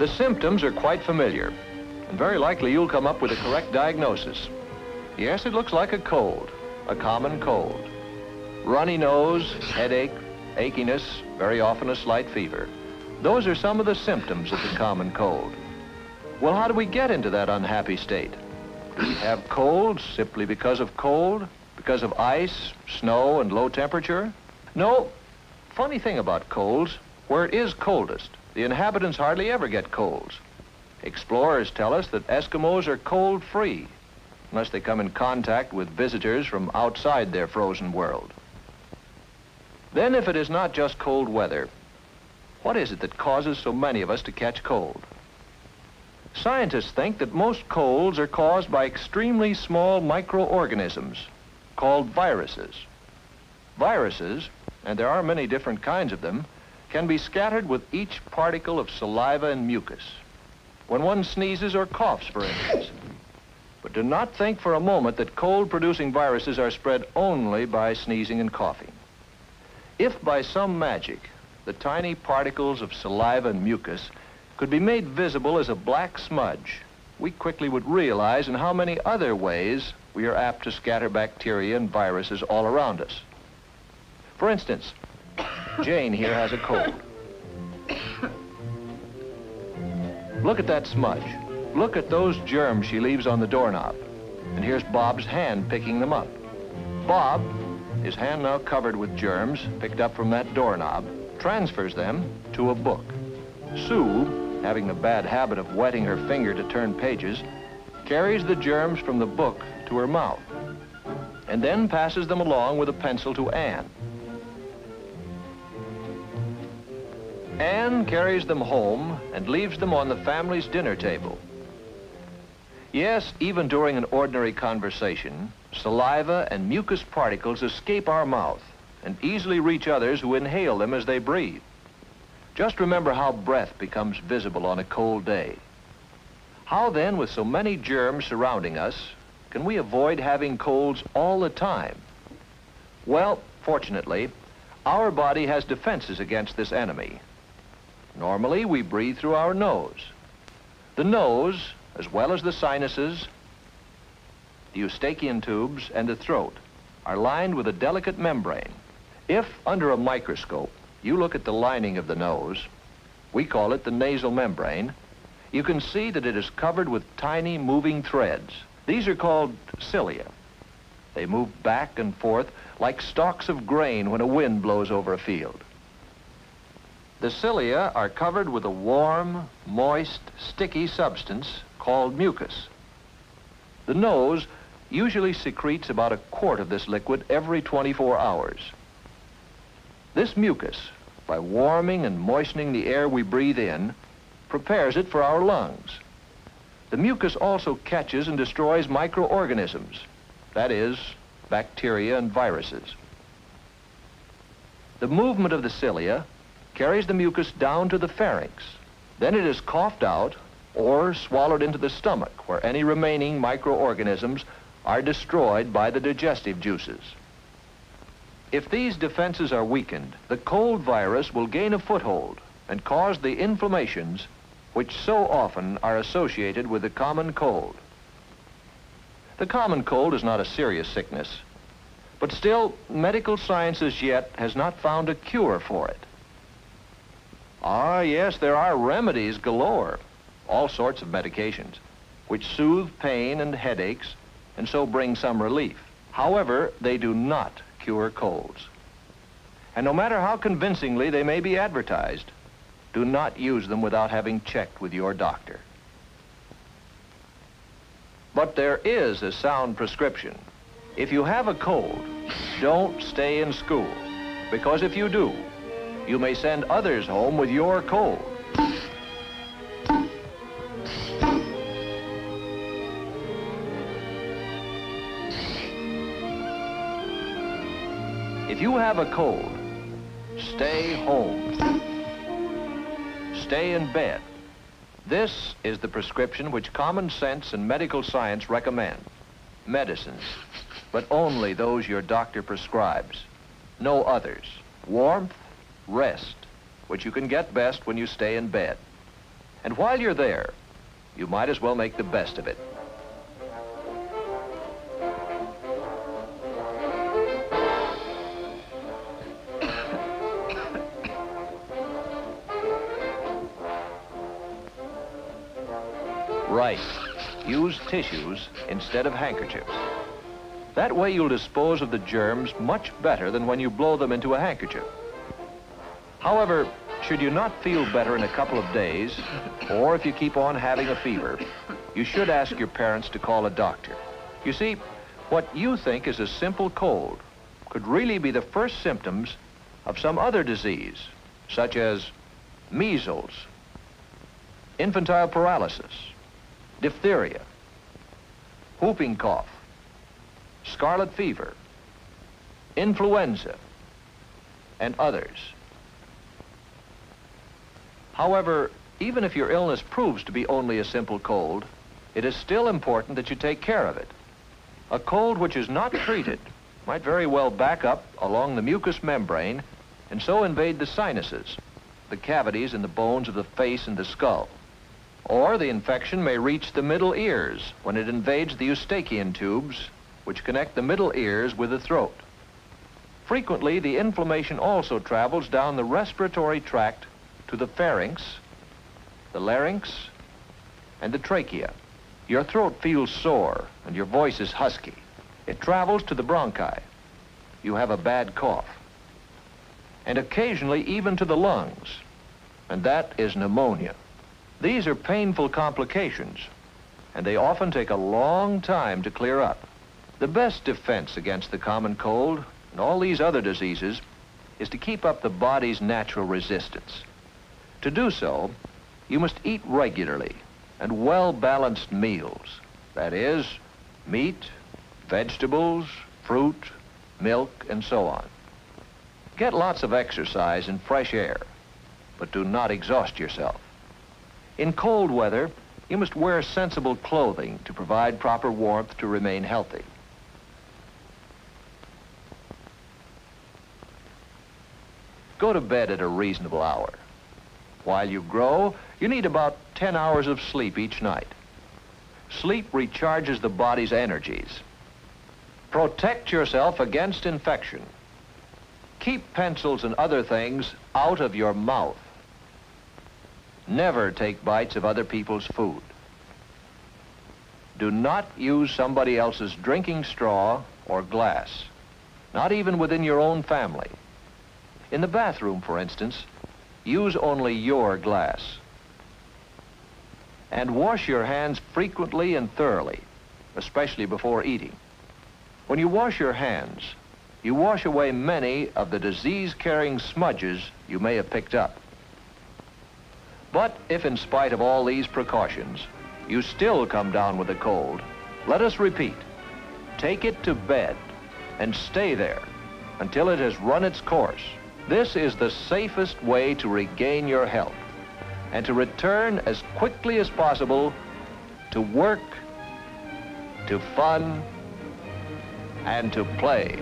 The symptoms are quite familiar, and very likely you'll come up with a correct diagnosis. Yes, it looks like a cold, a common cold. Runny nose, headache, achiness, very often a slight fever. Those are some of the symptoms of the common cold. Well, how do we get into that unhappy state? Do we have colds simply because of cold? Because of ice, snow, and low temperature? No. Funny thing about colds, where it is coldest, the inhabitants hardly ever get colds. Explorers tell us that Eskimos are cold-free, unless they come in contact with visitors from outside their frozen world. Then, if it is not just cold weather, what is it that causes so many of us to catch cold? Scientists think that most colds are caused by extremely small microorganisms called viruses. Viruses, and there are many different kinds of them, can be scattered with each particle of saliva and mucus when one sneezes or coughs, for instance. But do not think for a moment that cold-producing viruses are spread only by sneezing and coughing. If by some magic the tiny particles of saliva and mucus could be made visible as a black smudge, we quickly would realize in how many other ways we are apt to scatter bacteria and viruses all around us. For instance, Jane here has a cold. Look at that smudge. Look at those germs she leaves on the doorknob. And here's Bob's hand picking them up. Bob, his hand now covered with germs picked up from that doorknob, transfers them to a book. Sue, having the bad habit of wetting her finger to turn pages, carries the germs from the book to her mouth, and then passes them along with a pencil to Anne. Anne carries them home and leaves them on the family's dinner table. Yes, even during an ordinary conversation, saliva and mucus particles escape our mouth and easily reach others who inhale them as they breathe. Just remember how breath becomes visible on a cold day. How then, with so many germs surrounding us, can we avoid having colds all the time? Well, fortunately, our body has defenses against this enemy. Normally, we breathe through our nose. The nose, as well as the sinuses, the eustachian tubes, and the throat, are lined with a delicate membrane. If, under a microscope, you look at the lining of the nose, we call it the nasal membrane, you can see that it is covered with tiny moving threads. These are called cilia. They move back and forth like stalks of grain when a wind blows over a field. The cilia are covered with a warm, moist, sticky substance called mucus. The nose usually secretes about a quart of this liquid every 24 hours. This mucus, by warming and moistening the air we breathe in, prepares it for our lungs. The mucus also catches and destroys microorganisms, that is, bacteria and viruses. The movement of the cilia carries the mucus down to the pharynx. Then it is coughed out or swallowed into the stomach, where any remaining microorganisms are destroyed by the digestive juices. If these defenses are weakened, the cold virus will gain a foothold and cause the inflammations which so often are associated with the common cold. The common cold is not a serious sickness, but still, medical science as yet has not found a cure for it. Ah, yes, there are remedies galore, all sorts of medications, which soothe pain and headaches and so bring some relief. However, they do not cure colds. And no matter how convincingly they may be advertised, do not use them without having checked with your doctor. But there is a sound prescription. If you have a cold, don't stay in school, because if you do, you may send others home with your cold. If you have a cold, stay home. Stay in bed. This is the prescription which common sense and medical science recommend. Medicines, but only those your doctor prescribes. No others. Warmth, rest, which you can get best when you stay in bed. And while you're there, you might as well make the best of it. Right. Use tissues instead of handkerchiefs. That way you'll dispose of the germs much better than when you blow them into a handkerchief. However, should you not feel better in a couple of days, or if you keep on having a fever, you should ask your parents to call a doctor. You see, what you think is a simple cold could really be the first symptoms of some other disease, such as measles, infantile paralysis, diphtheria, whooping cough, scarlet fever, influenza, and others. However, even if your illness proves to be only a simple cold, it is still important that you take care of it. A cold which is not treated might very well back up along the mucous membrane and so invade the sinuses, the cavities in the bones of the face and the skull. Or the infection may reach the middle ears when it invades the eustachian tubes, which connect the middle ears with the throat. Frequently, the inflammation also travels down the respiratory tract to the pharynx, the larynx, and the trachea. Your throat feels sore and your voice is husky. It travels to the bronchi. You have a bad cough. And occasionally even to the lungs, and that is pneumonia. These are painful complications, and they often take a long time to clear up. The best defense against the common cold and all these other diseases is to keep up the body's natural resistance. To do so, you must eat regularly and well-balanced meals. That is, meat, vegetables, fruit, milk, and so on. Get lots of exercise and fresh air, but do not exhaust yourself. In cold weather, you must wear sensible clothing to provide proper warmth to remain healthy. Go to bed at a reasonable hour. While you grow, you need about 10 hours of sleep each night. Sleep recharges the body's energies. Protect yourself against infection. Keep pencils and other things out of your mouth. Never take bites of other people's food. Do not use somebody else's drinking straw or glass, not even within your own family. In the bathroom, for instance, use only your glass. And wash your hands frequently and thoroughly, especially before eating. When you wash your hands, you wash away many of the disease-carrying smudges you may have picked up. But if in spite of all these precautions, you still come down with a cold, let us repeat, take it to bed and stay there until it has run its course. This is the safest way to regain your health and to return as quickly as possible to work, to fun, and to play.